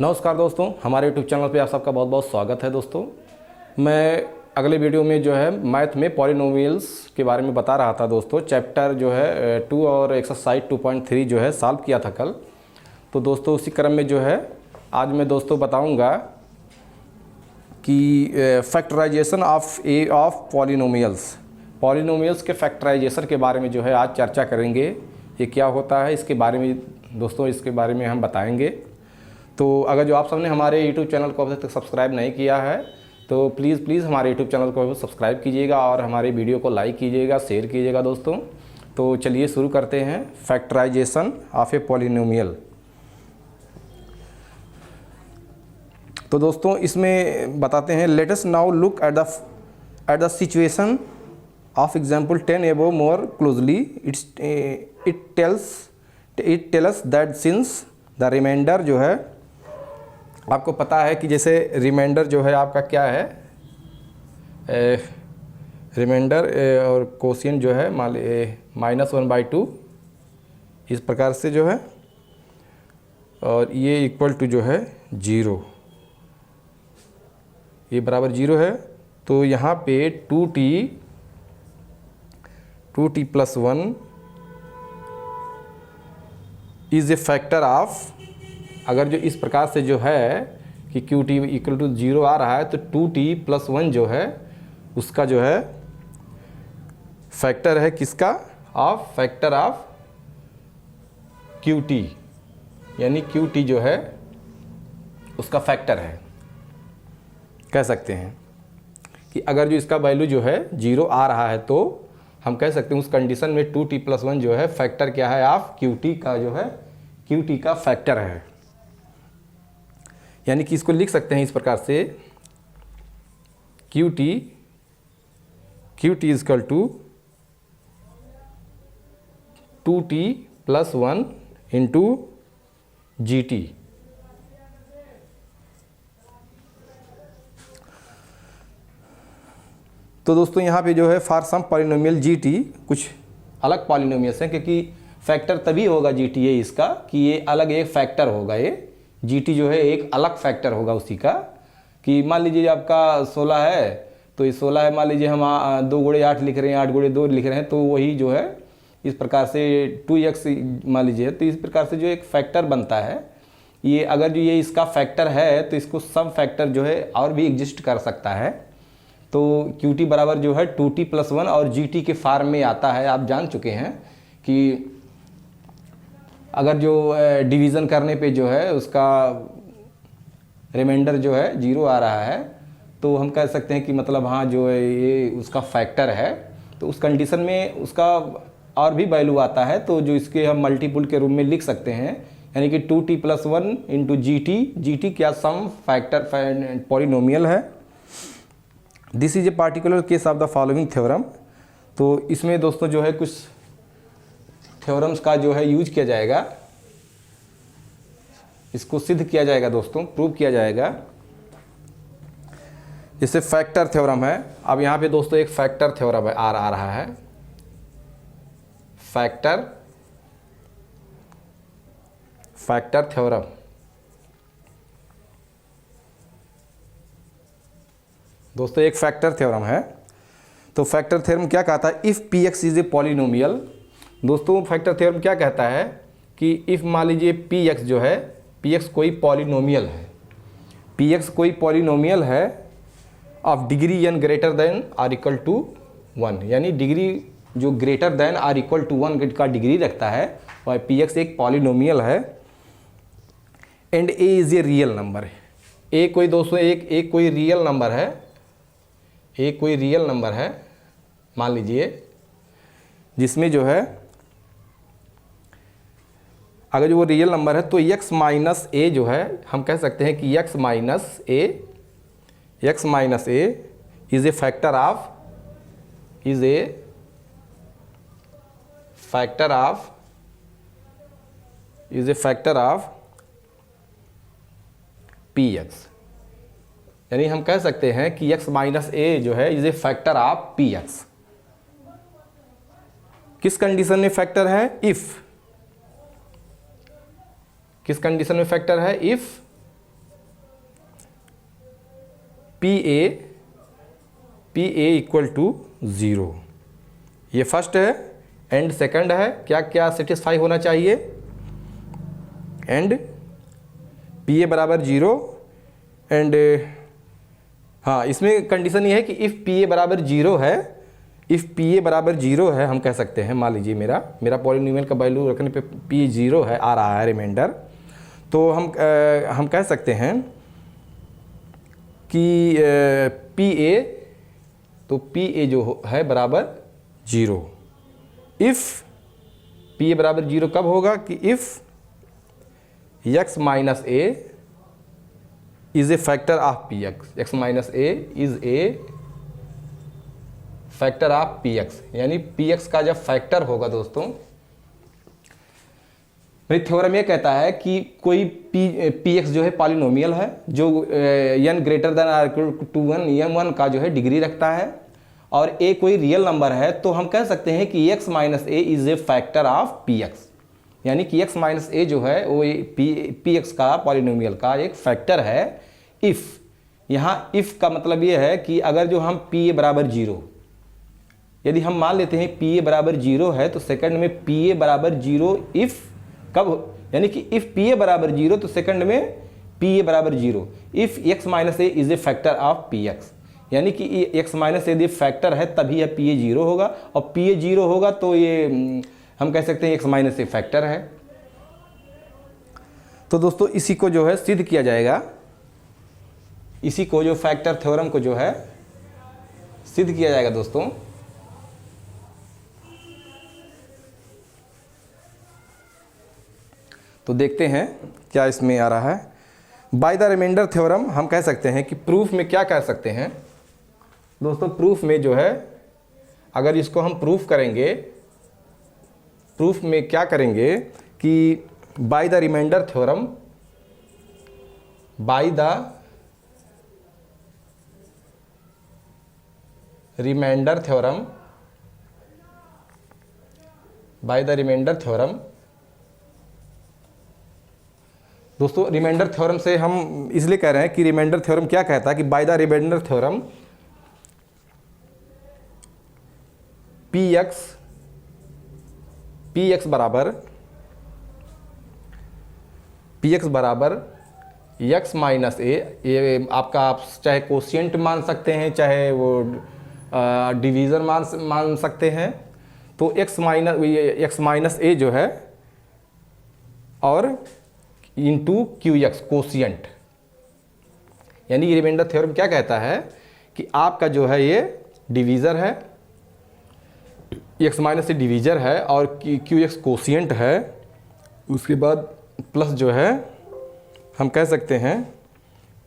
नमस्कार दोस्तों, हमारे YouTube चैनल पे आप सबका बहुत बहुत स्वागत है। दोस्तों, मैं अगले वीडियो में जो है मैथ में पॉलिनोमियल्स के बारे में बता रहा था। दोस्तों, चैप्टर जो है 2 और एक्सरसाइज 2.3 जो है सॉल्व किया था कल। तो दोस्तों, उसी क्रम में जो है आज मैं दोस्तों बताऊंगा कि फैक्टराइजेशन ऑफ पॉलिनोमियल्स के फैक्टराइजेशन के बारे में जो है आज चर्चा करेंगे। ये क्या होता है इसके बारे में दोस्तों, इसके बारे में हम बताएंगे। तो अगर जो आप सबने हमारे YouTube चैनल को अभी तक सब्सक्राइब नहीं किया है तो प्लीज़ हमारे YouTube चैनल को सब्सक्राइब कीजिएगा और हमारे वीडियो को लाइक कीजिएगा, शेयर कीजिएगा दोस्तों। तो चलिए शुरू करते हैं फैक्टराइजेशन ऑफ ए पॉलिनोमियल। तो दोस्तों, इसमें बताते हैं, let us now look at the situation of example 10 above more closely. It tells that since the remainder जो है, आपको पता है कि जैसे रिमाइंडर जो है आपका क्या है, रिमाइंडर और कोशिएंट जो है -1/2 इस प्रकार से जो है, और ये इक्वल टू जो है 0, ये बराबर 0 है। तो यहाँ पे 2t + 1 is a factor of, अगर जो इस प्रकार से जो है कि QT = 0 आ रहा है तो 2t + 1 जो है उसका जो है फैक्टर है किसका, फैक्टर ऑफ QT, यानी QT जो है उसका फैक्टर है। कह सकते हैं कि अगर जो इसका वैल्यू जो है 0 आ रहा है तो हम कह सकते हैं उस कंडीशन में 2t + 1 जो है फैक्टर क्या है, QT का जो है QT का फैक्टर है। यानी कि इसको लिख सकते हैं इस प्रकार से, QT = 2t + 1 × GT। तो दोस्तों, यहाँ पे जो है फॉर सम पॉलिनोमियल GT, कुछ अलग पॉलिनोमियल्स हैं, क्योंकि फैक्टर तभी होगा GT है इसका कि ये अलग एक फैक्टर होगा। ये GT जो है एक अलग फैक्टर होगा उसी का। कि मान लीजिए आपका 16 है तो ये 16 है, मान लीजिए हम 2 × 8 लिख रहे हैं, 8 × 2 लिख रहे हैं, तो वही जो है इस प्रकार से 2x मान लीजिए, तो इस प्रकार से जो एक फैक्टर बनता है ये, अगर जो ये इसका फैक्टर है तो इसको सब फैक्टर जो है और भी एग्जिस्ट कर सकता है। तो QT बराबर जो है 2t + 1 और GT के फॉर्म में आता है। आप जान चुके हैं कि अगर जो डिवीज़न करने पे जो है उसका रिमाइंडर जो है 0 आ रहा है तो हम कह सकते हैं कि मतलब हाँ जो है ये उसका फैक्टर है। तो उस कंडीशन में उसका और भी वैल्यू आता है, तो जो इसके हम मल्टीपल के रूप में लिख सकते हैं, यानी कि 2t + 1 × GT क्या सम फैक्टर पॉलिनोमियल है। This is a particular case of the following theorem. तो इसमें दोस्तों जो है कुछ थ्योरम्स का जो है यूज किया जाएगा, इसको सिद्ध किया जाएगा दोस्तों, प्रूव किया जाएगा। जैसे फैक्टर थ्योरम है, अब यहाँ पे दोस्तों एक फैक्टर थ्योरम आ रहा है, फैक्टर थ्योरम। दोस्तों एक फैक्टर थ्योरम है। तो फैक्टर थ्योरम क्या कहता है, if Px is a polynomial. दोस्तों फैक्टर थ्योरम क्या कहता है कि इफ़ मान लीजिए Px जो है, Px कोई पॉलिनोमियल है, Px कोई पॉलिनोमियल है of degree n greater than or equal to 1, यानी डिग्री जो greater than or equal to 1 का डिग्री रखता है, और Px एक पॉलिनोमियल है। And a is a real number है। a कोई दोस्तों एक कोई रियल नंबर है, एक कोई रियल नंबर है मान लीजिए, जिसमें जो है अगर जो वो रियल नंबर है तो x - a जो है, हम कह सकते हैं कि x - a is a factor of Px। यानी हम कह सकते हैं कि x - a जो है is a factor of Px। किस कंडीशन में फैक्टर है, इफ़, किस कंडीशन में फैक्टर है, if P A equal to 0, ये फर्स्ट है। एंड सेकंड है क्या क्या सेटिस्फाई होना चाहिए, एंड पी ए बराबर 0 एंड हाँ, इसमें कंडीशन ये है कि इफ़ पी ए बराबर 0 है, इफ़ पी ए बराबर 0 है, हम कह सकते हैं, मान लीजिए मेरा पॉलिनोमियल का वैल्यू रखने पे पी 0 है, आ रहा है रिमाइंडर, तो हम कह सकते हैं कि पी ए, तो पी ए जो है बराबर 0। इफ़ पी ए बराबर 0 कब होगा कि if x minus A is a factor of P x, x minus A is a factor of P x, यानी पी एक्स का जब फैक्टर होगा दोस्तों, मेरी थ्योरम ये कहता है कि कोई पी एक्स जो है पॉलिनोमियल है जो n greater than or equal to 1 m1 का जो है डिग्री रखता है, और a कोई रियल नंबर है, तो हम कह सकते हैं कि x minus A is a factor of P x, यानी कि x माइनस ए जो है वो पी एक्स का पॉलिनोमियल का एक फैक्टर है। इफ़, यहाँ इफ़ का मतलब ये है कि अगर जो हम पी ए बराबर 0, यदि हम मान लेते हैं पी ए बराबर 0 है, तो सेकंड में पी ए बराबर 0 इफ़ कब, यानी कि इफ़ पी ए बराबर 0 तो सेकंड में पी ए बराबर 0 if x minus A is a factor of P x, यानी कि x माइनस ए यदि फैक्टर है तभी यह पी ए 0 होगा, और पी ए 0 होगा तो ये हम कह सकते हैं x माइनस ए फैक्टर है। तो दोस्तों इसी को जो है सिद्ध किया जाएगा, इसी को जो फैक्टर थ्योरम को जो है सिद्ध किया जाएगा दोस्तों। तो देखते हैं क्या इसमें आ रहा है। बाय द रिमाइंडर थ्योरम हम कह सकते हैं कि प्रूफ में क्या कह सकते हैं दोस्तों, प्रूफ में जो है अगर इसको हम प्रूफ करेंगे, प्रूफ में क्या करेंगे कि by the remainder theorem, by the remainder theorem, by the remainder theorem दोस्तों, रिमाइंडर थ्योरम से हम इसलिए कह रहे हैं कि रिमाइंडर थ्योरम क्या कहता है कि by the remainder theorem P X बराबर x माइनस ए, ये आपका आप चाहे कोशिएंट मान सकते हैं, चाहे वो डिवीज़र मान सकते हैं। तो x माइनस ए जो है और इंटू क्यू एक्स कोशिएंट, यानी रिमाइंडर थ्योरम क्या कहता है कि आपका जो है ये डिवीज़र है, x माइनस ए डिवीज़र है और क्यू एक्स कोशिएंट है, उसके बाद प्लस जो है हम कह सकते हैं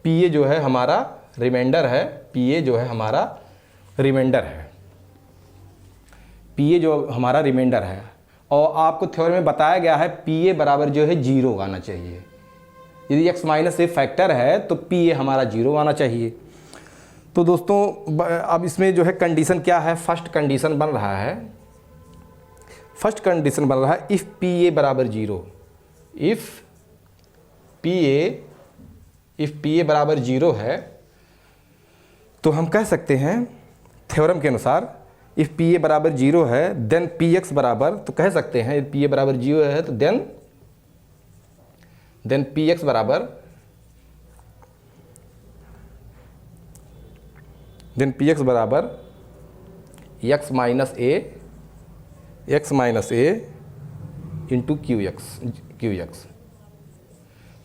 पी ए जो है हमारा रिमाइंडर है, पी ए जो है हमारा रिमाइंडर है, पी ए जो हमारा रिमाइंडर है। और आपको थ्योरम में बताया गया है पी ए बराबर जो है 0 आना चाहिए, यदि x माइनस ए फैक्टर है तो पी ए हमारा 0 आना चाहिए। तो दोस्तों अब इसमें जो है कंडीशन क्या है, फर्स्ट कंडीशन बन रहा है, फर्स्ट कंडीशन बन रहा है इफ़ पी ए बराबर 0, इफ़ पी ए बराबर 0 है, तो हम कह सकते हैं थ्योरम के अनुसार इफ़ पी ए बराबर 0 है देन पी एक्स बराबर, तो कह सकते हैं पी ए बराबर 0 है तो देन पी एक्स बराबर, देन पी एक्स बराबर एक्स माइनस ए इंटू क्यू एक्स।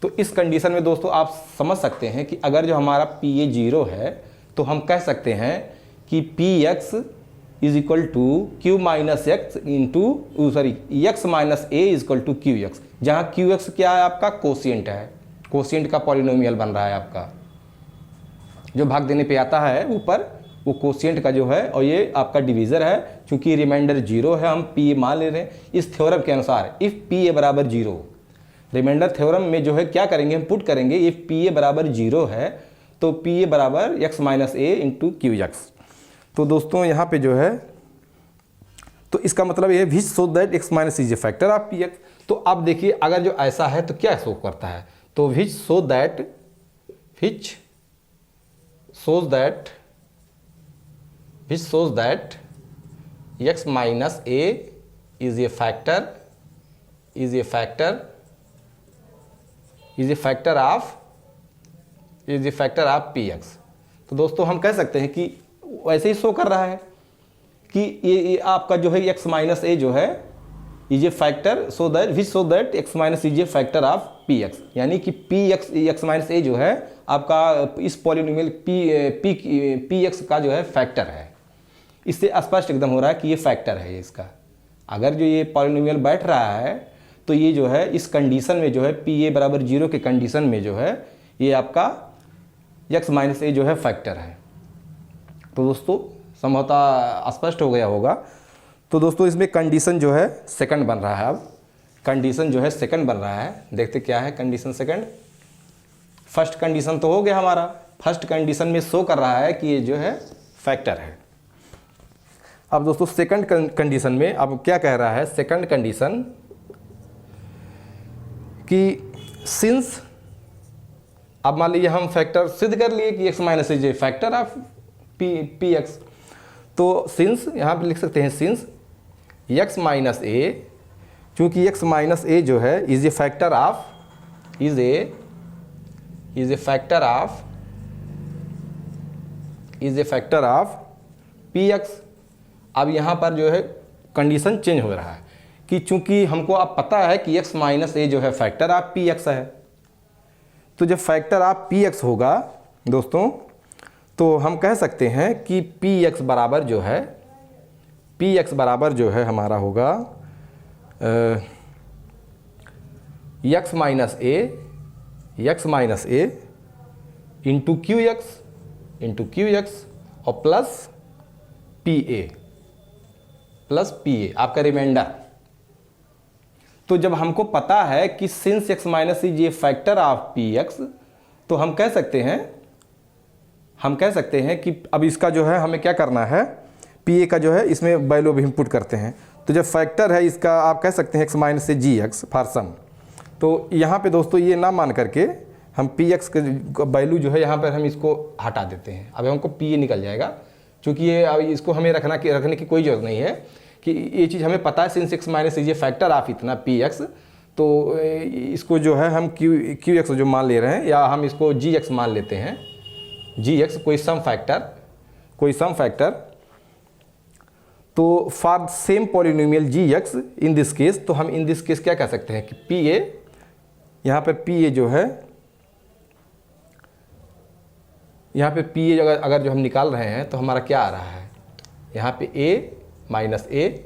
तो इस कंडीशन में दोस्तों आप समझ सकते हैं कि अगर जो हमारा पी ए 0 है तो हम कह सकते हैं कि P X is equal to Q minus X into X minus A is equal to Q X, जहाँ क्यू एक्स क्या है आपका कोशिएंट है, कोशिएंट का पॉलिनोमियल बन रहा है आपका, जो भाग देने पे आता है ऊपर वो कोशिएंट का जो है, और ये आपका डिवीज़र है, चूंकि रिमाइंडर 0 है हम पी ए मान ले रहे हैं। इस थ्योरम के अनुसार इफ़ पी ए बराबर 0, रिमाइंडर थ्योरम में जो है क्या करेंगे हम पुट करेंगे इफ़ पी ए बराबर 0 है तो पी ए बराबर एक्स माइनस ए इंटू क्यू एक्स। तो दोस्तों यहाँ पे जो है तो इसका मतलब ये which so that X minus is a factor of P X. तो अब देखिए अगर जो ऐसा है तो क्या शो करता है, तो विच shows that x minus a is a factor of px। तो दोस्तों हम कह सकते हैं कि वैसे ही शो कर रहा है कि ये आपका जो है x माइनस ए जो है is a factor so that x minus is a factor of px, यानी कि x माइनस ए जो है आपका इस पॉलिनोमियल px का जो है फैक्टर है। इससे स्पष्ट एकदम हो रहा है कि ये फैक्टर है इसका। अगर जो ये पॉलिनोमियल बैठ रहा है तो ये जो है इस कंडीशन में जो है pa बराबर 0 के कंडीशन में जो है ये आपका x माइनस ए जो है फैक्टर है। तो दोस्तों संभवतः स्पष्ट हो गया होगा। तो दोस्तों इसमें कंडीशन जो है सेकंड बन रहा है। अब कंडीशन जो है सेकंड बन रहा है, देखते क्या है कंडीशन सेकंड। फर्स्ट कंडीशन तो हो गया हमारा, फर्स्ट कंडीशन में शो कर रहा है कि ये जो है फैक्टर है। अब दोस्तों सेकंड कंडीशन में अब क्या कह रहा है, सेकंड कंडीशन कि सिंस, अब मान लीजिए हम फैक्टर सिद्ध कर लिए कि x minus is a factor of P X. तो सिंस यहाँ पे लिख सकते हैं सिंस x माइनस ए, चूँकि x माइनस ए जो है is a factor of P x. अब यहाँ पर जो है कंडीशन चेंज हो रहा है कि चूँकि हमको अब पता है कि x माइनस ए जो है फैक्टर ऑफ पी एक्स है। तो जब फैक्टर ऑफ पी एक्स होगा दोस्तों तो हम कह सकते हैं कि पी एक्स बराबर जो है हमारा होगा x माइनस ए इंटू क्यू एक्स और प्लस पी ए आपका रिमाइंडर। तो जब हमको पता है कि since x minus is a factor of P X तो हम कह सकते हैं कि अब इसका जो है हमें क्या करना है, पी ए का जो है इसमें वैल्यू भी इनपुट करते हैं। तो जब फैक्टर है इसका आप कह सकते हैं x माइनस से जी एक्स फॉर सम। तो यहाँ पे दोस्तों ये ना मान करके हम पी एक्स का वैल्यू जो है यहाँ पर हम इसको हटा देते हैं। अब हमको पी ए निकल जाएगा, क्योंकि ये अब इसको हमें रखने की कोई ज़रूरत नहीं है कि ये चीज़ हमें पता है since x minus is a factor of इतना पी एक्स। तो इसको जो है हम क्यू एक्स जो मान ले रहे हैं या हम इसको जी एक्स मान लेते हैं, जी एक्स कोई सम फैक्टर। तो for same polynomial G X in this case, तो हम इन दिस केस क्या कह सकते हैं कि पी ए, यहाँ पर पी ए जो है, यहाँ पे पी ए अगर जो हम निकाल रहे हैं तो हमारा क्या आ रहा है, यहाँ पे A minus A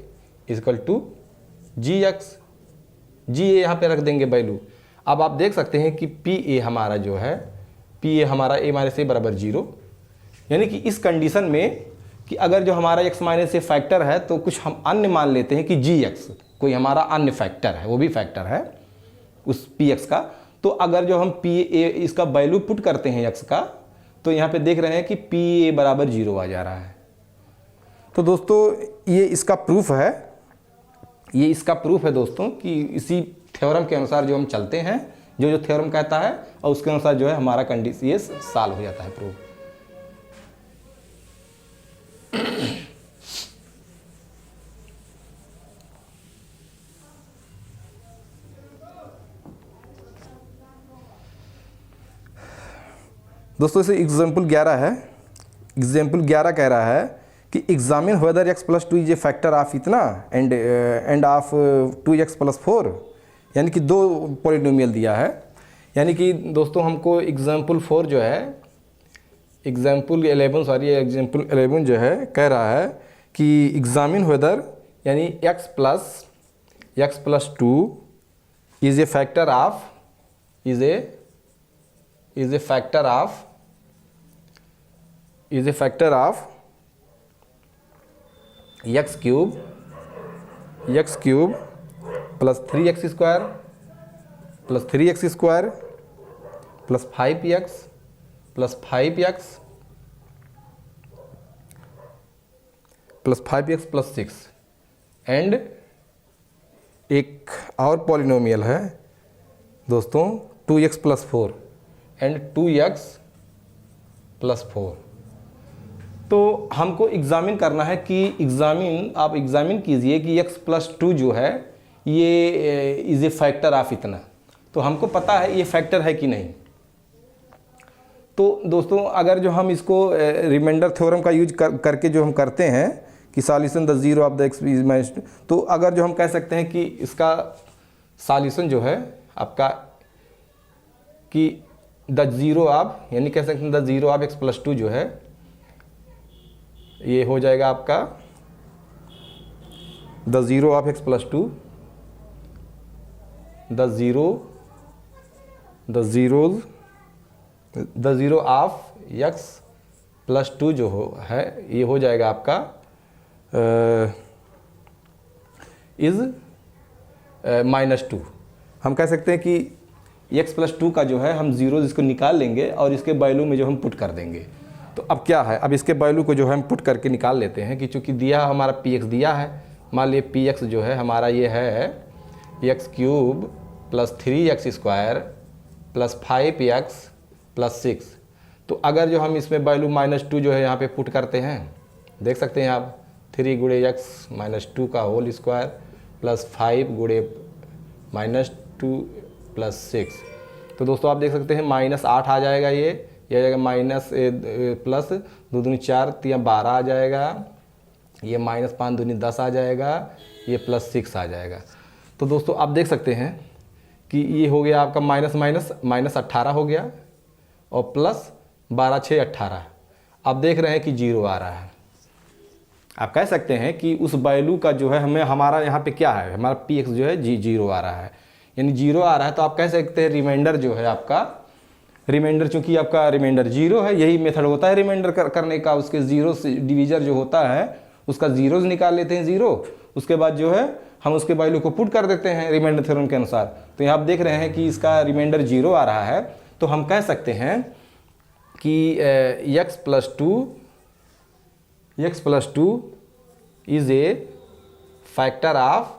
is equal to G X, G A यहाँ पे रख देंगे वैल्यू। अब आप देख सकते हैं कि पी ए हमारा जो है, पी ए हमारा ए माइनस ए बराबर 0, यानी कि इस कंडीशन में कि अगर जो हमारा x माइनस ए फैक्टर है तो कुछ हम अन्य मान लेते हैं कि जी एक्स कोई हमारा अन्य फैक्टर है, वो भी फैक्टर है उस पी एक्स का। तो अगर जो हम पी ए इसका वैल्यू पुट करते हैं x का, तो यहाँ पे देख रहे हैं कि पी ए बराबर 0 आ जा रहा है। तो दोस्तों ये इसका प्रूफ है दोस्तों कि इसी थ्योरम के अनुसार जो हम चलते हैं, जो थ्योरम कहता है और उसके अनुसार जो है हमारा कंडीशन ये सॉल्व हो जाता है प्रूफ। दोस्तों इसे एग्जाम्पल 11 है। एग्जाम्पल 11 कह रहा है कि examine whether x plus 2 is a factor of इतना एंड ऑफ 2x प्लस 4, यानी कि 2 पॉलिनोमियल दिया है। यानी कि दोस्तों हमको एग्जाम्पल 4 जो है, एग्जाम्पल 11 जो है कह रहा है कि एग्जामिन वेदर यानी x plus 2 is a factor of x cube plus 3x square plus 3x square plus 5x plus 5x plus 6 and एक और पॉलिनोमियल है दोस्तों 2x plus 4 and 2x plus 4। तो हमको एग्जामिन करना है कि आप एग्जामिन कीजिए कि x+2 जो है ये इज़ ए फैक्टर ऑफ इतना। तो हमको पता है ये फैक्टर है कि नहीं। तो दोस्तों अगर जो हम इसको रिमाइंडर थ्योरम का यूज करके जो हम करते हैं कि solution the zero of the x is minus 2, तो अगर जो हम कह सकते हैं कि इसका सॉल्यूशन जो है आपका कि द जीरो ऑफ, यानी कह सकते हैं द जीरो ऑफ x+2 जो है ये हो जाएगा आपका the zero of x+2, the zero of x+2 जो है ये हो जाएगा आपका इज -2। हम कह सकते हैं कि x+2 का जो है हम जीरो इसको निकाल लेंगे और इसके वैल्यू में जो हम पुट कर देंगे। तो अब क्या है, अब इसके वैल्यू को जो है हम पुट करके निकाल लेते हैं कि चूँकि दिया हमारा px दिया है, मान लिए px जो है हमारा ये है x³ + 3x² + 5x + 6। तो अगर जो हम इसमें वैल्यू -2 जो है यहाँ पे पुट करते हैं, देख सकते हैं आप 3 × x - 2 का होल स्क्वायर + 5 × -2 + 6। तो दोस्तों आप देख सकते हैं -8 आ जाएगा, ये आ जाएगा माइनस प्लस 2 दूनी 4 3 12 आ जाएगा, ये -5 दूनी 10 आ जाएगा, ये +6 आ जाएगा। तो दोस्तों आप देख सकते हैं कि ये हो गया आपका -18 हो गया और प्लस 12 6 18। आप देख रहे हैं कि जीरो आ रहा है। आप कह सकते हैं कि उस वैल्यू का जो है हमारा यहाँ पे क्या है, हमारा px जो है जीरो आ रहा है, यानी जीरो आ रहा है। तो आप कह सकते हैं रिमाइंडर जो है आपका, रिमाइंडर चूंकि आपका रिमाइंडर जीरो है, यही मेथड होता है रिमाइंडर करने का। उसके जीरो से डिवीजर जो होता है उसका जीरोज निकाल लेते हैं जीरो, उसके बाद जो है हम उसके वैल्यू को पुट कर देते हैं रिमाइंडर थ्योरम के अनुसार। तो यहाँ आप देख रहे हैं कि इसका रिमाइंडर जीरो आ रहा है। तो हम कह सकते हैं कि x+2 is a factor of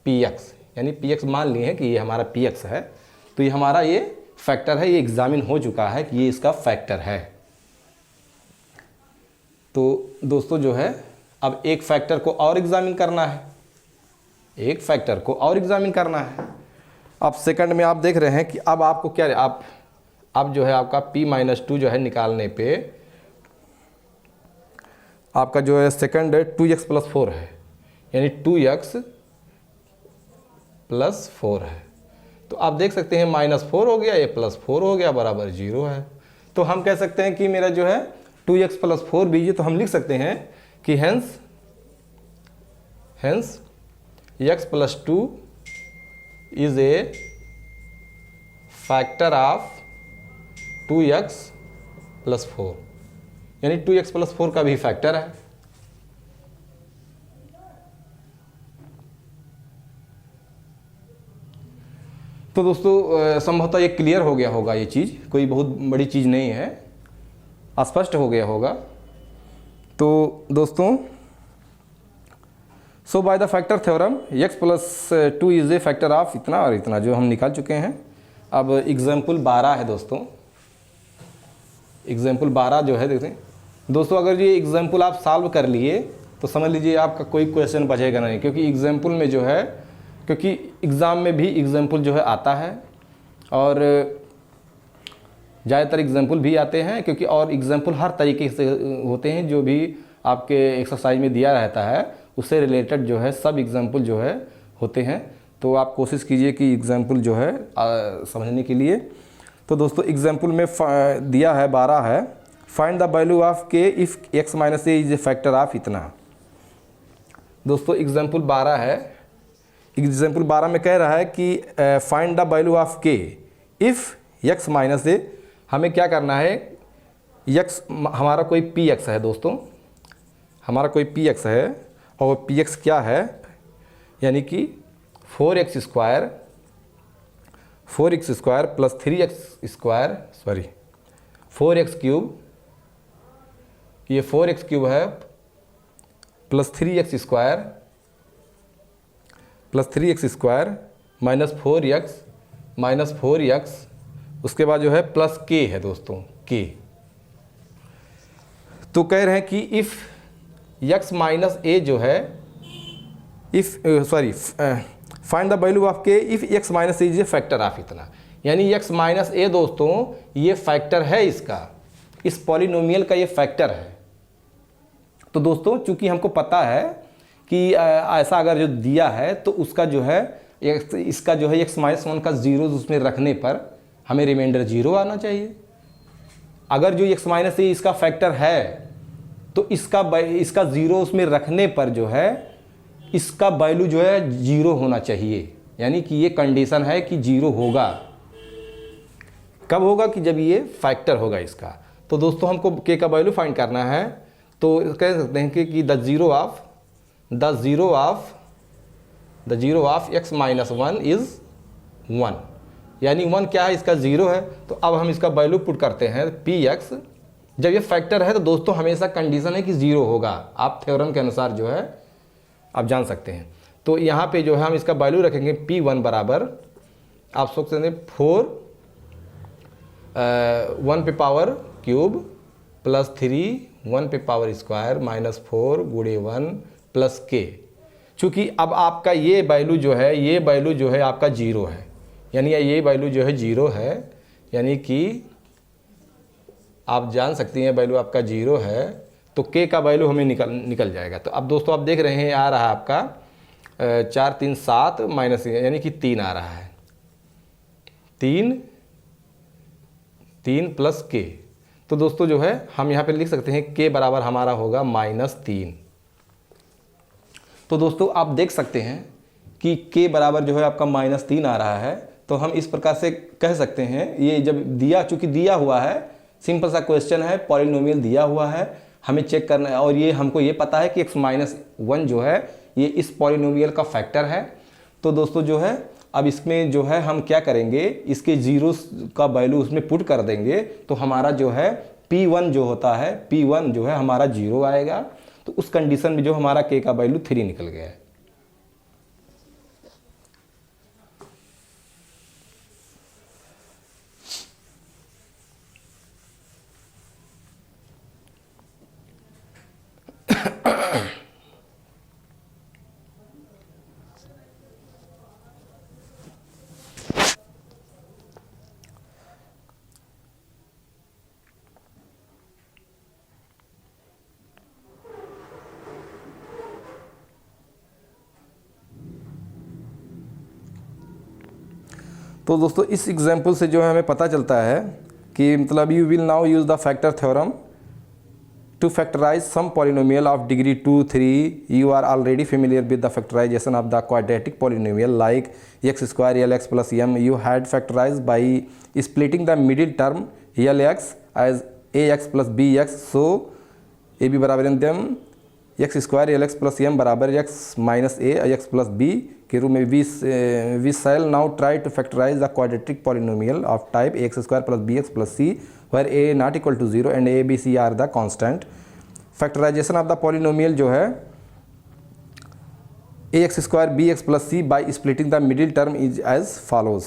px, यानी px मान लिए हैं कि ये हमारा px है, तो ये हमारा ये फैक्टर है, ये एग्जामिन हो चुका है कि ये इसका फैक्टर है। तो दोस्तों जो है अब एक फैक्टर को और एग्जामिन करना है, एक फैक्टर को और एग्जामिन करना है। अब सेकंड में आप देख रहे हैं कि अब आपको क्या, अब जो है आपका p-2 जो है निकालने पे आपका जो है सेकंड 2x + 4 है, यानी 2x + 4 है। तो आप देख सकते हैं -4 हो गया, ये +4 हो गया, बराबर 0 है। तो हम कह सकते हैं कि मेरा जो है 2x + 4 बीजिए, तो हम लिख सकते हैं कि hence x+2 is a factor of 2x + 4, यानी 2x + 4 का भी फैक्टर है। तो दोस्तों संभवतः ये क्लियर हो गया होगा, ये चीज़ कोई बहुत बड़ी चीज़ नहीं है, स्पष्ट हो गया होगा। तो दोस्तों so by the factor theorem x+2 is a factor of इतना और इतना, जो हम निकाल चुके हैं। अब एग्जाम्पल 12 है दोस्तों, एग्जाम्पल 12 जो है देखते हैं दोस्तों, अगर ये एग्जाम्पल आप सॉल्व कर लिए तो समझ लीजिए आपका कोई क्वेश्चन बचेगा नहीं, क्योंकि एग्जाम्पल में जो है, क्योंकि एग्ज़ाम में भी एग्जाम्पल जो है आता है और ज़्यादातर एग्जाम्पल भी आते हैं, क्योंकि और एग्जाम्पल हर तरीके से होते हैं, जो भी आपके एक्सरसाइज में दिया रहता है उससे रिलेटेड जो है सब एग्जाम्पल जो है होते हैं। तो आप कोशिश कीजिए कि एग्जाम्पल जो है समझने के लिए। तो दोस्तों एग्जाम्पल में दिया है 12 है, find the value of k if x - a is a factor of इतना। दोस्तों एग्जाम्पल 12 है, एग्जाम्पल 12 में कह रहा है कि find the value of k if x - a। हमें क्या करना है, x हमारा कोई px है दोस्तों, हमारा कोई px है और px क्या है, यानी कि 4x² + 3x², सॉरी 4x³ ये 4x³ है + 3x² -4x उसके बाद जो है +k है दोस्तों, k तो कह रहे हैं कि इफ़ x माइनस ए जो है फाइंड द वैल्यू ऑफ के if x minus A is a factor of इतना, यानी x माइनस ए दोस्तों ये फैक्टर है इसका, इस पॉलिनोमियल का ये फैक्टर है। तो दोस्तों चूंकि हमको पता है कि ऐसा अगर जो दिया है तो उसका जो है इसका जो है x माइनस 1 का जीरो उसमें रखने पर हमें रिमाइंडर 0 आना चाहिए। अगर जो x माइनस ए इसका फैक्टर है तो इसका जीरो उसमें रखने पर जो है इसका वैल्यू जो है 0 होना चाहिए, यानी कि ये कंडीशन है कि 0 होगा। कब होगा? कि जब ये फैक्टर होगा इसका। तो दोस्तों हमको k का वैल्यू फाइंड करना है, तो कह सकते हैं कि the zero of x minus 1 is 1, यानी 1 क्या है? इसका 0 है। तो अब हम इसका वैल्यू पुट करते हैं px। जब ये फैक्टर है तो दोस्तों हमेशा कंडीशन है कि 0 होगा, आप थ्योरम के अनुसार जो है आप जान सकते हैं। तो यहाँ पे जो है हम इसका वैल्यू रखेंगे p1 बराबर, आप सोच सकते हैं 4 1 पे पावर क्यूब प्लस 3 1 पे पावर स्क्वायर माइनस 4 गुणे 1 प्लस k। चूँकि अब आपका ये वैल्यू जो है आपका 0 है, यानी ये वैल्यू जो है 0 है, यानी कि आप जान सकती हैं वैल्यू आपका 0 है, तो k का वैल्यू हमें निकल जाएगा। तो अब दोस्तों आप देख रहे हैं आ रहा है आपका 4 3 7 माइनस, यानी कि 3 आ रहा है, 3 प्लस k। तो दोस्तों जो है हम यहाँ पे लिख सकते हैं k बराबर हमारा होगा -3। तो दोस्तों आप देख सकते हैं कि k बराबर जो है आपका -3 आ रहा है। तो हम इस प्रकार से कह सकते हैं, ये जब चूँकि दिया हुआ है, सिंपल सा क्वेश्चन है, पॉलिनोमियल दिया हुआ है, हमें चेक करना है, और ये हमको ये पता है कि x माइनस 1 जो है ये इस पॉलिनोमियल का फैक्टर है। तो दोस्तों जो है अब इसमें जो है हम क्या करेंगे, इसके जीरो का वैल्यू उसमें पुट कर देंगे, तो हमारा जो है p1 जो होता है, p1 जो है हमारा 0 आएगा। तो उस कंडीशन में जो हमारा k का वैल्यू 3 निकल गया है। तो दोस्तों इस एग्जाम्पल से जो है हमें पता चलता है कि मतलब you will now use the factor theorem to factorise some polynomial of degree 2 3। You are already familiar with the factorisation of the quadratic polynomial like x square L X plus m। You had factorise by splitting the middle term L X as A X plus B X. So A B बराबर in them x square L X plus m बराबर x minus A X plus B के रूप में we shall now try to factorise the quadratic polynomial of type X square plus B X plus C where a not equal to 0 and a b c are the constant। Factorization of the polynomial जो है ax square B X plus C by splitting the middle term is as follows.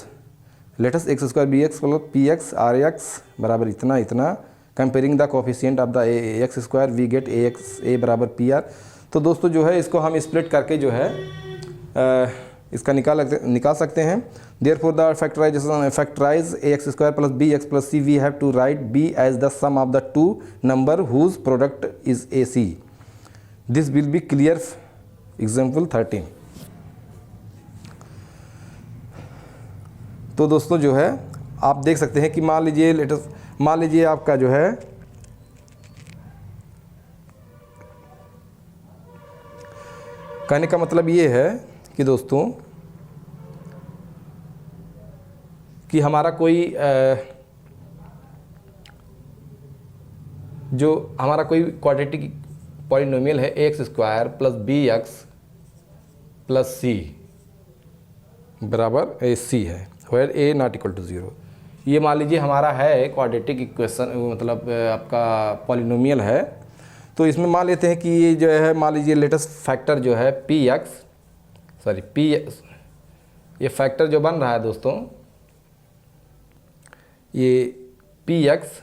Let's X square B X plus P X R X बराबर इतना इतना, comparing the coefficient of the X square we get A X A बराबर P are. तो दोस्तों जो है इसको हम स्प्लिट करके जो है इसका निकाल सकते हैं। Therefore the factorize ax square plus bx plus c, we have to write b as the sum of the two number whose product is ac। This will be clear example 13। तो दोस्तों जो है आप देख सकते हैं कि मान लीजिए आपका जो है कहने का मतलब ये है कि दोस्तों कि हमारा कोई क्वाड्रेटिक पॉलिनोमियल है X square plus B X plus C बराबर ए सी है, where A not equal to 0। ये मान लीजिए हमारा है क्वाड्रेटिक इक्वेशन, मतलब आपका पॉलिनोमियल है। तो इसमें मान लेते हैं कि ये जो है मान लीजिए लेटेस्ट फैक्टर जो है ये फैक्टर जो बन रहा है दोस्तों, ये P X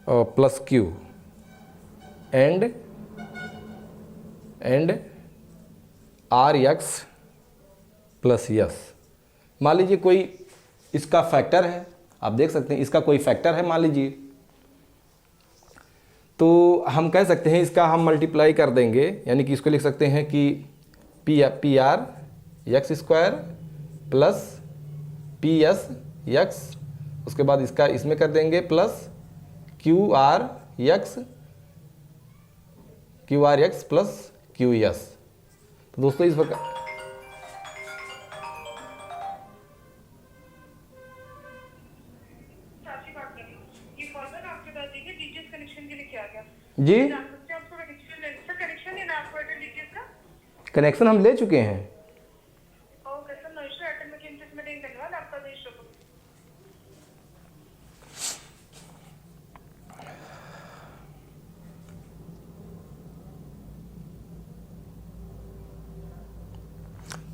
plus Q and R X plus S. मान लीजिए कोई इसका फैक्टर है, आप देख सकते हैं इसका कोई फैक्टर है मान लीजिए, तो हम कह सकते हैं इसका हम मल्टीप्लाई कर देंगे, यानी कि इसको लिख सकते हैं कि P R x square plus P S x, उसके बाद इसका इसमें कर देंगे plus Q R X plus Q S. तो दोस्तों इस प्रकार जी कनेक्शन हम ले चुके हैं।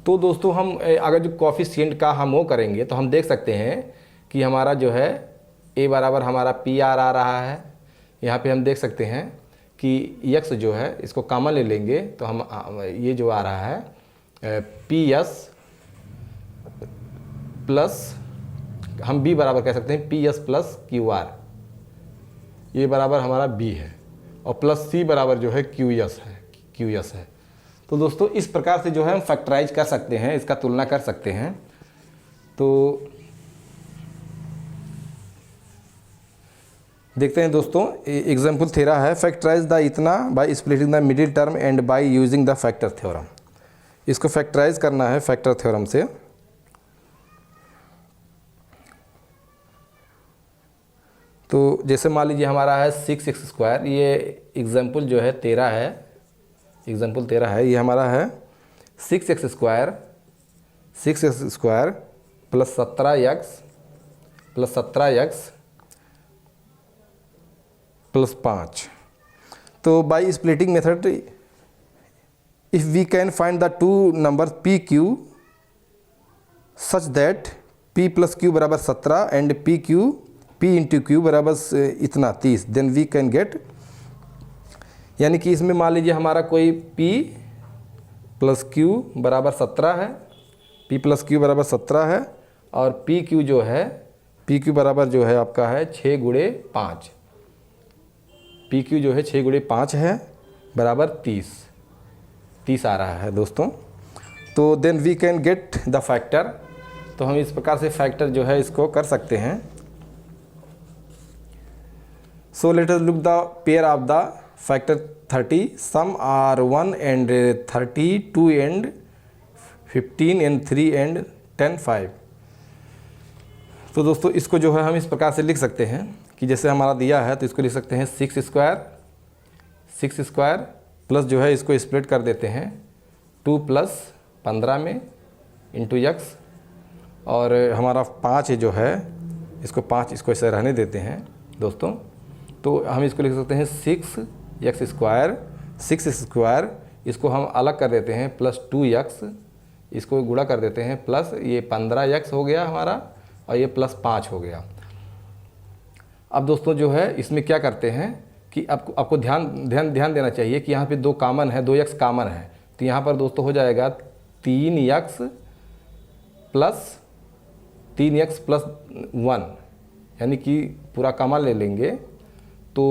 तो दोस्तों हम अगर जो कोफिशिएंट का हम वो करेंगे तो हम देख सकते हैं कि हमारा जो है ए बराबर हमारा पी आर आ रहा है। यहाँ पे हम देख सकते हैं कि यक्स जो है इसको कॉमन ले लेंगे तो हम ये जो आ रहा है पी एस प्लस हम बी बराबर कह सकते हैं P S plus Q R, ये बराबर हमारा बी है, और प्लस सी बराबर जो है क्यू एस है। तो दोस्तों इस प्रकार से जो है हम फैक्टराइज कर सकते हैं, इसका तुलना कर सकते हैं। तो देखते हैं दोस्तों, एग्जाम्पल 13 है, फैक्टराइज द इतना by splitting the middle term and by using the factor theorem. इसको फैक्टराइज करना है फैक्टर थ्योरम से। तो जैसे मान लीजिए हमारा है 6x स्क्वायर, ये एग्जाम्पल जो है 13 है, एग्जाम्पल 13 है, ये हमारा है 6x square plus 17x plus 5। तो by splitting method if we can find the two number P Q such that p plus Q बराबर 17 एंड p इंटू क्यू बराबर इतना 30, देन वी कैन गेट, यानी कि इसमें मान लीजिए हमारा कोई p प्लस क्यू बराबर 17 है, p प्लस क्यू बराबर 17 है, और p क्यू जो है p क्यू बराबर जो है आपका है 6 गुणे 5, पी क्यू जो है 6 गुणे 5 है बराबर 30 आ रहा है दोस्तों। तो then we can get the factor. तो हम इस प्रकार से फैक्टर जो है इसको कर सकते हैं। So let us look the pair of the factor 30, some are 1 and 30, 2 and 15 and 3 and 10 5। तो दोस्तों इसको जो है हम इस प्रकार से लिख सकते हैं कि जैसे हमारा दिया है तो इसको लिख सकते हैं 6 स्क्वायर प्लस जो है इसको स्प्लिट कर देते हैं 2 प्लस 15 में इंटू एक्स, और हमारा 5 जो है इसको 5 इसको ऐसे रहने देते हैं दोस्तों। तो हम इसको लिख सकते हैं 6x स्क्वायर, इसको हम अलग कर देते हैं प्लस 2x, इसको गुणा कर देते हैं प्लस ये 15x हो गया हमारा, और ये प्लस 5 हो गया। अब दोस्तों जो है इसमें क्या करते हैं कि आपको ध्यान देना चाहिए कि यहाँ पे 2 कॉमन है, 2x कॉमन है, तो यहाँ पर दोस्तों हो जाएगा 3x प्लस 1, यानी कि पूरा कॉमन ले लेंगे तो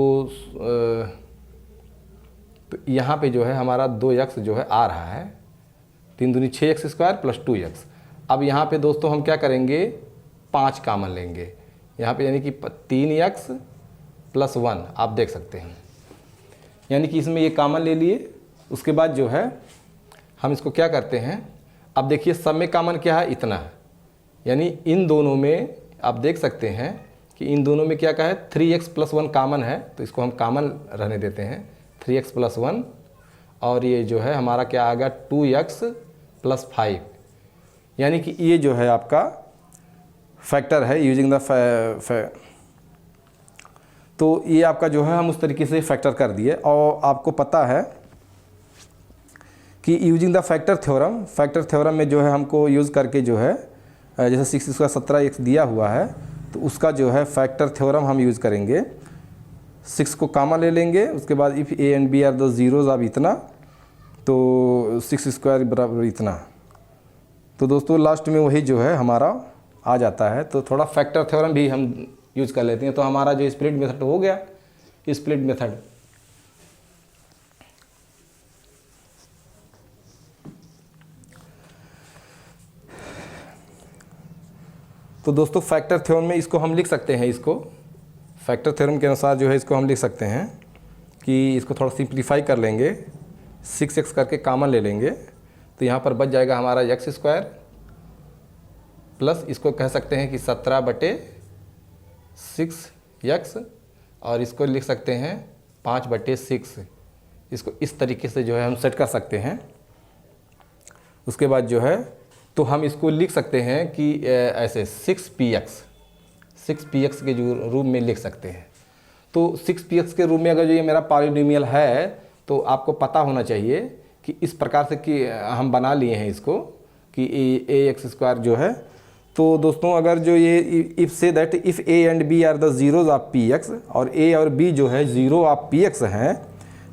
यहाँ पे जो है हमारा 2x जो है आ रहा है, 3 दूनी 6x स्क्वायर प्लस 2x। अब यहाँ पे दोस्तों हम क्या करेंगे, 5 कॉमन लेंगे यहाँ पे, यानी कि 3x प्लस 1 आप देख सकते हैं, यानी कि इसमें ये कॉमन ले लिए। उसके बाद जो है हम इसको क्या करते हैं, अब देखिए सब में कॉमन क्या है, इतना है, यानी इन दोनों में आप देख सकते हैं कि इन दोनों में क्या का है 3x प्लस 1 कॉमन है, तो इसको हम कॉमन रहने देते हैं 3x प्लस 1, और ये जो है हमारा क्या आ गया 2x प्लस 5, यानी कि ये जो है आपका फैक्टर है यूजिंग द तो ये आपका जो है हम उस तरीके से फैक्टर कर दिए। और आपको पता है कि यूजिंग द फैक्टर थ्योरम में जो है हमको यूज़ करके जो है जैसे 6 का 17x दिया हुआ है तो उसका जो है फैक्टर थ्योरम हम यूज़ करेंगे। 6 को कामा ले लेंगे, उसके बाद if A and B are the zeros अब इतना, तो 6 स्क्वायर बराबर इतना। तो दोस्तों लास्ट में वही जो है हमारा आ जाता है। तो थोड़ा फैक्टर थ्योरम भी हम यूज़ कर लेते हैं। तो हमारा जो स्प्लिट मेथड हो गया, स्प्लिट मेथड। तो दोस्तों फैक्टर थ्योरम में इसको हम लिख सकते हैं, इसको फैक्टर थ्योरम के अनुसार जो है इसको हम लिख सकते हैं कि इसको थोड़ा सिंप्लीफाई कर लेंगे, 6x करके कॉमन ले लेंगे, तो यहाँ पर बच जाएगा हमारा x स्क्वायर प्लस इसको कह सकते हैं कि 17/6x, और इसको लिख सकते हैं 5/6। इसको इस तरीके से जो है हम सेट कर सकते हैं। उसके बाद जो है तो हम इसको लिख सकते हैं कि ऐसे 6px के जो रूप में लिख सकते हैं। तो 6px के रूप में अगर जो ये मेरा पॉलिनोमियल है तो आपको पता होना चाहिए कि इस प्रकार से कि हम बना लिए हैं इसको कि ax स्क्वायर जो है। तो दोस्तों अगर जो ये if say that if a and b are the zeros of px और a और b जो है ज़ीरो ऑफ px हैं,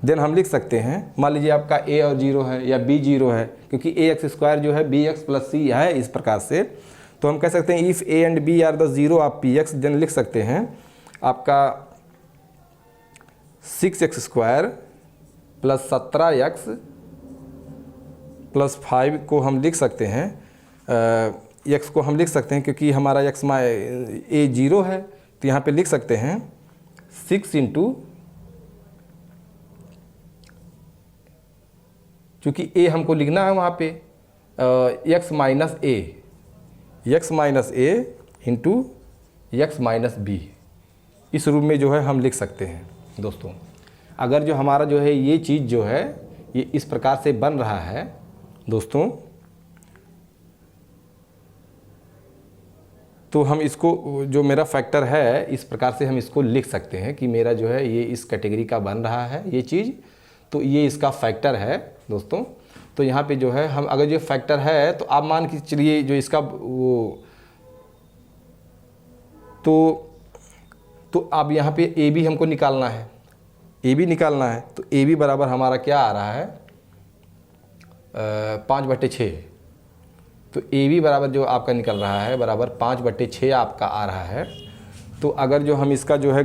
देन हम लिख सकते हैं, मान लीजिए आपका a और 0 है या b 0 है, क्योंकि ax स्क्वायर जो है bx प्लस c है इस प्रकार से। तो हम कह सकते हैं if a and b are the zero of px, then लिख सकते हैं आपका 6x square plus 17x plus 5 को हम लिख सकते हैं, x को हम लिख सकते हैं क्योंकि हमारा x a 0 है, तो यहाँ पे लिख सकते हैं 6 इंटू, चूँकि a हमको लिखना है वहाँ पे x minus a into x minus b, इस रूप में जो है हम लिख सकते हैं। दोस्तों अगर जो हमारा जो है ये चीज़ जो है ये इस प्रकार से बन रहा है दोस्तों, तो हम इसको जो मेरा फैक्टर है इस प्रकार से हम इसको लिख सकते हैं कि मेरा जो है ये इस कैटेगरी का बन रहा है ये चीज़, तो ये इसका फैक्टर है दोस्तों। तो यहाँ पे जो है हम अगर जो फैक्टर है तो आप मान के चलिए जो इसका वो तो अब यहाँ पे ए बी हमको निकालना है, ए बी निकालना है। तो ए बी बराबर हमारा क्या आ रहा है 5/6। तो ए बी बराबर जो आपका निकल रहा है बराबर 5/6 आपका आ रहा है। तो अगर जो हम इसका जो है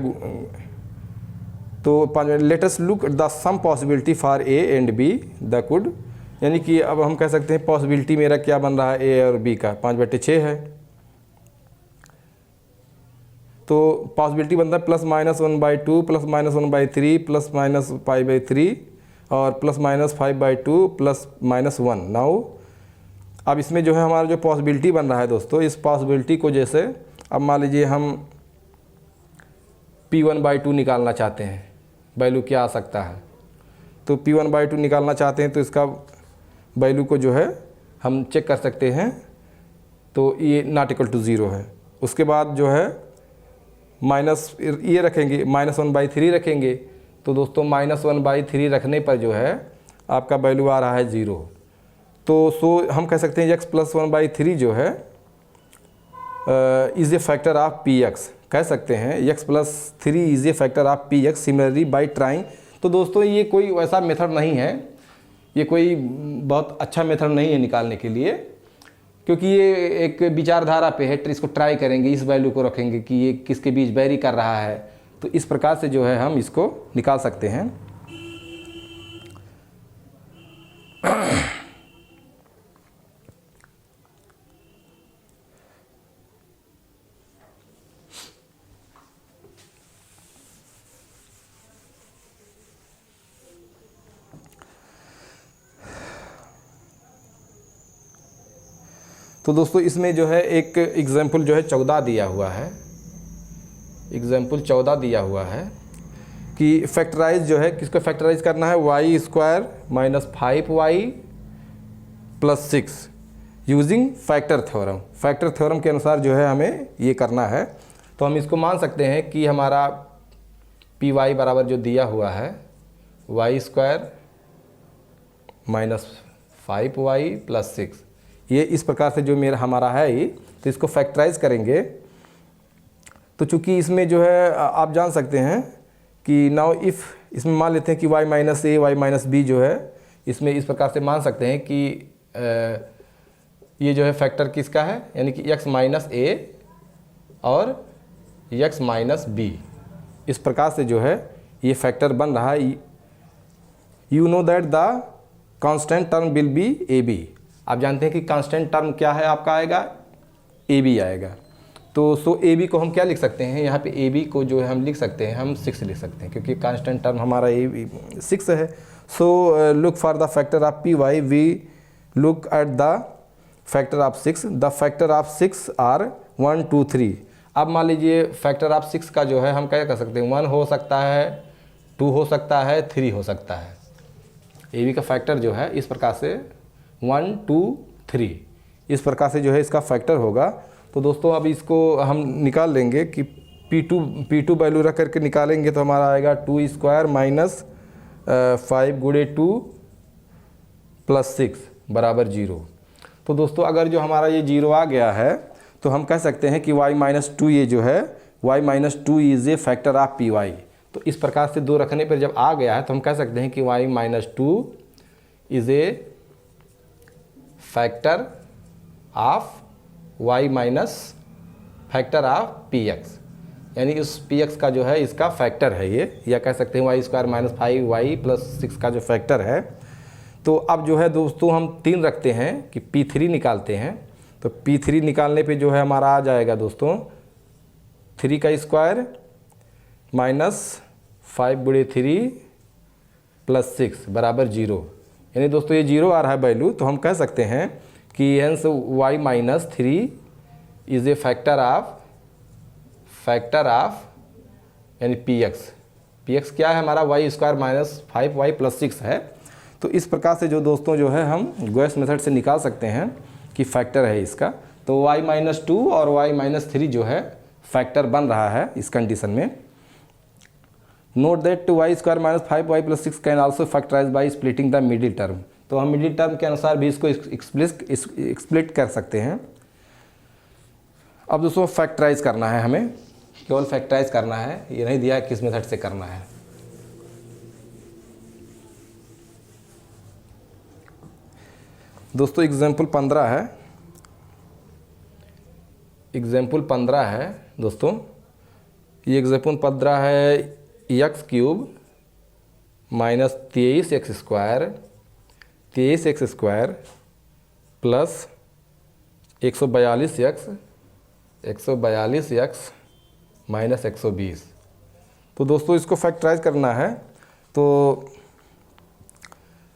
तो let us look the some possibility for A and B the could, यानी कि अब हम कह सकते हैं पॉसिबिलिटी मेरा क्या बन रहा है ए और बी का 5/6 है। तो पॉसिबिलिटी बनता है +-1/2 +-1/3 +-5/3 और +-5/2 +-1। नाउ अब इसमें जो है हमारा जो पॉसिबिलिटी बन रहा है दोस्तों, इस पॉसिबिलिटी को जैसे अब मान लीजिए हम P1/2 निकालना चाहते हैं, वैल्यू क्या आ सकता है। तो P1/2 निकालना चाहते हैं तो इसका वैल्यू को जो है हम चेक कर सकते हैं, तो ये नॉट इक्वल टू 0 है। उसके बाद जो है माइनस ये रखेंगे, -1/3 रखेंगे। तो दोस्तों -1/3 रखने पर जो है आपका वैल्यू आ रहा है 0। तो हम कह सकते हैं x + 1/3 जो है is a factor of px, कह सकते हैं x + 3 is a factor of px similarly by trying. तो दोस्तों ये कोई वैसा मेथड नहीं है, ये कोई बहुत अच्छा मेथड नहीं है निकालने के लिए, क्योंकि ये एक विचारधारा पे है। इसको ट्राई करेंगे, इस वैल्यू को रखेंगे कि ये किसके बीच वेरी कर रहा है। तो इस प्रकार से जो है हम इसको निकाल सकते हैं। तो दोस्तों इसमें जो है एक एग्जाम्पल जो है 14 दिया हुआ है, एग्जाम्पल 14 दिया हुआ है कि फैक्टराइज जो है किसको फैक्टराइज करना है, y² - 5y + 6 using factor theorem. Factor theorem के अनुसार जो है हमें ये करना है। तो हम इसको मान सकते हैं कि हमारा py बराबर जो दिया हुआ है y² - 5y + 6, ये इस प्रकार से जो मेरा हमारा है ये, तो इसको फैक्टराइज करेंगे। तो चूंकि इसमें जो है आप जान सकते हैं कि नाउ इफ़ इसमें मान लेते हैं कि y माइनस ए वाई माइनस बी जो है, इसमें इस प्रकार से मान सकते हैं कि ये जो है फैक्टर किसका है, यानी कि x माइनस ए और x माइनस बी, इस प्रकार से जो है ये फैक्टर बन रहा है। You know that the constant term will be A B, आप जानते हैं कि कांस्टेंट टर्म क्या है आपका, आएगा ए बी आएगा। तो सो ए बी को हम क्या लिख सकते हैं, यहाँ पे ए बी को जो है हम लिख सकते हैं, हम 6 लिख सकते हैं, क्योंकि कांस्टेंट टर्म हमारा ए 6 है। So look for the factor of P Y, we look at the factor of 6, the factor of 6 are 1 2 3। अब मान लीजिए फैक्टर ऑफ 6 का जो है हम क्या कर सकते हैं, 1 हो सकता है, 2 हो सकता है, 3 हो सकता है। ए बी का फैक्टर जो है इस प्रकार से 1 2 3 इस प्रकार से जो है इसका फैक्टर होगा। तो दोस्तों अब इसको हम निकाल लेंगे कि P2 वैल्यू रख करके निकालेंगे तो हमारा आएगा 2 स्क्वायर माइनस 5 गुणे 2 प्लस 6 बराबर 0। तो दोस्तों अगर जो हमारा ये 0 आ गया है तो हम कह सकते हैं कि y माइनस 2 ये जो है y minus 2 is a factor of P Y. तो इस प्रकार से 2 रखने पर जब आ गया है तो हम कह सकते हैं कि y minus 2 is a factor of y minus factor of P x, यानी इस पी एक्स का जो है इसका फैक्टर है ये, या कह सकते हैं Y square minus 5y plus 6 का जो फैक्टर है। तो अब जो है दोस्तों हम 3 रखते हैं कि P3 निकालते हैं। तो P3 निकालने पे जो है हमारा आ जाएगा दोस्तों 3 का स्क्वायर माइनस 5 गुणे 3 प्लस 6 बराबर 0, यानी दोस्तों ये 0 आ रहा है वैल्यू। तो हम कह सकते हैं कि hence y minus 3 is a factor of यानी पी एक्स क्या है हमारा, Y square minus 5y plus 6 है। तो इस प्रकार से जो दोस्तों जो है हम गॉस मेथड से निकाल सकते हैं कि फैक्टर है इसका। तो y माइनस 2 और y माइनस 3 जो है फैक्टर बन रहा है इस कंडीशन में। Note that y square minus 5y plus 6 can also factorise by splitting the middle term. तो हम मिडिल टर्म के अनुसार भी इसको एक्सप्लिट कर सकते हैं। अब दोस्तों फैक्टराइज करना है, हमें केवल फैक्टराइज करना है, ये नहीं दिया है किस मेथड से करना है। दोस्तों एग्जाम्पल 15 है, दोस्तों ये एग्जाम्पल 15 है, x cube minus 23x square plus 142x minus 120। तो दोस्तों इसको फैक्टराइज करना है तो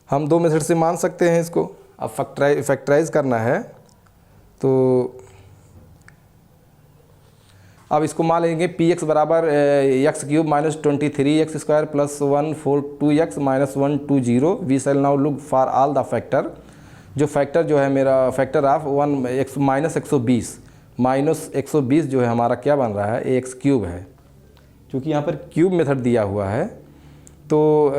हम 2 मेथड से मान सकते हैं इसको। अब फैक्टराइज करना है तो अब इसको मान लेंगे पी एक्स बराबर X cube minus 23x square plus 142x minus 120। We shall now look for all the factor. जो फैक्टर जो है मेरा फैक्टर ऑफ माइनस 120 जो है हमारा क्या बन रहा है, एक्स क्यूब है, क्योंकि यहाँ पर क्यूब मेथड दिया हुआ है। तो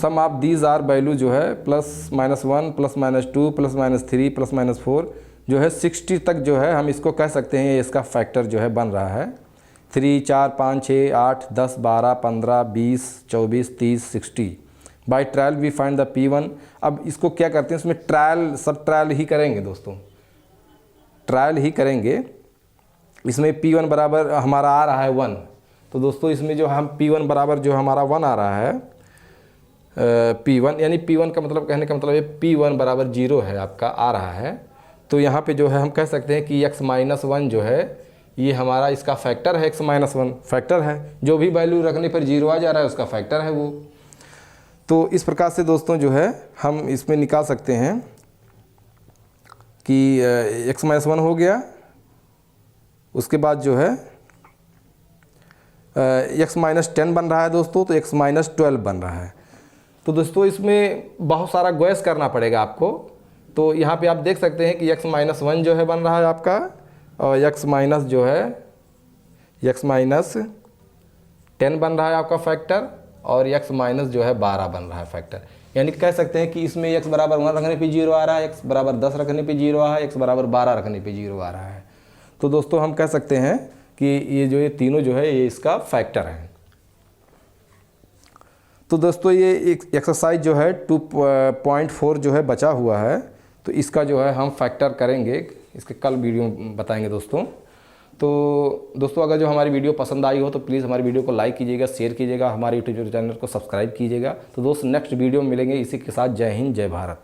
सम ऑफ दीज आर वैल्यू जो है plus minus 1 plus minus 2 plus minus 3 plus minus 4 जो है 60 तक जो है हम इसको कह सकते हैं इसका फैक्टर जो है बन रहा है। 3 4 5 6 8 10 12 15 20 24 30 60। By trial we find the P1। अब इसको क्या करते हैं, इसमें ट्रायल सब ट्रायल ही करेंगे दोस्तों, ट्रायल ही करेंगे। इसमें P1 बराबर हमारा आ रहा है 1। तो दोस्तों इसमें जो हम P1 बराबर जो हमारा 1 आ रहा है, P1 यानी P1 का मतलब कहने का मतलब है P1 बराबर 0 है आपका आ रहा है। तो यहाँ पे जो है हम कह सकते हैं कि x माइनस 1 जो है ये हमारा इसका फैक्टर है, x माइनस 1 फैक्टर है, जो भी वैल्यू रखने पर 0 आ जा रहा है उसका फैक्टर है वो। तो इस प्रकार से दोस्तों जो है हम इसमें निकाल सकते हैं कि x माइनस 1 हो गया, उसके बाद जो है x माइनस 10 बन रहा है दोस्तों, तो x माइनस 12 बन रहा है। तो दोस्तों इसमें बहुत सारा गैस करना पड़ेगा आपको। तो यहाँ पे आप देख सकते हैं कि x माइनस 1 जो है बन रहा है आपका, और x माइनस जो है x माइनस 10 बन रहा है आपका फैक्टर, और x माइनस जो है 12 बन रहा है फैक्टर। यानी कह सकते हैं कि इसमें x बराबर 1 रखने पे 0 आ रहा है, x बराबर 10 रखने पे 0 आ रहा है, x बराबर 12 रखने पे 0 आ रहा है। तो दोस्तों हम कह सकते हैं कि ये जो ये तीनों जो है ये इसका फैक्टर है। तो दोस्तों ये एक एक्सरसाइज जो है 2.4 जो है बचा हुआ है, तो इसका जो है हम फैक्टर करेंगे, इसके कल वीडियो बताएंगे दोस्तों। तो दोस्तों अगर जो हमारी वीडियो पसंद आई हो तो प्लीज़ हमारी वीडियो को लाइक कीजिएगा, शेयर कीजिएगा, हमारे यूट्यूब चैनल को सब्सक्राइब कीजिएगा। तो दोस्त नेक्स्ट वीडियो में मिलेंगे इसी के साथ। जय हिंद, जय भारत।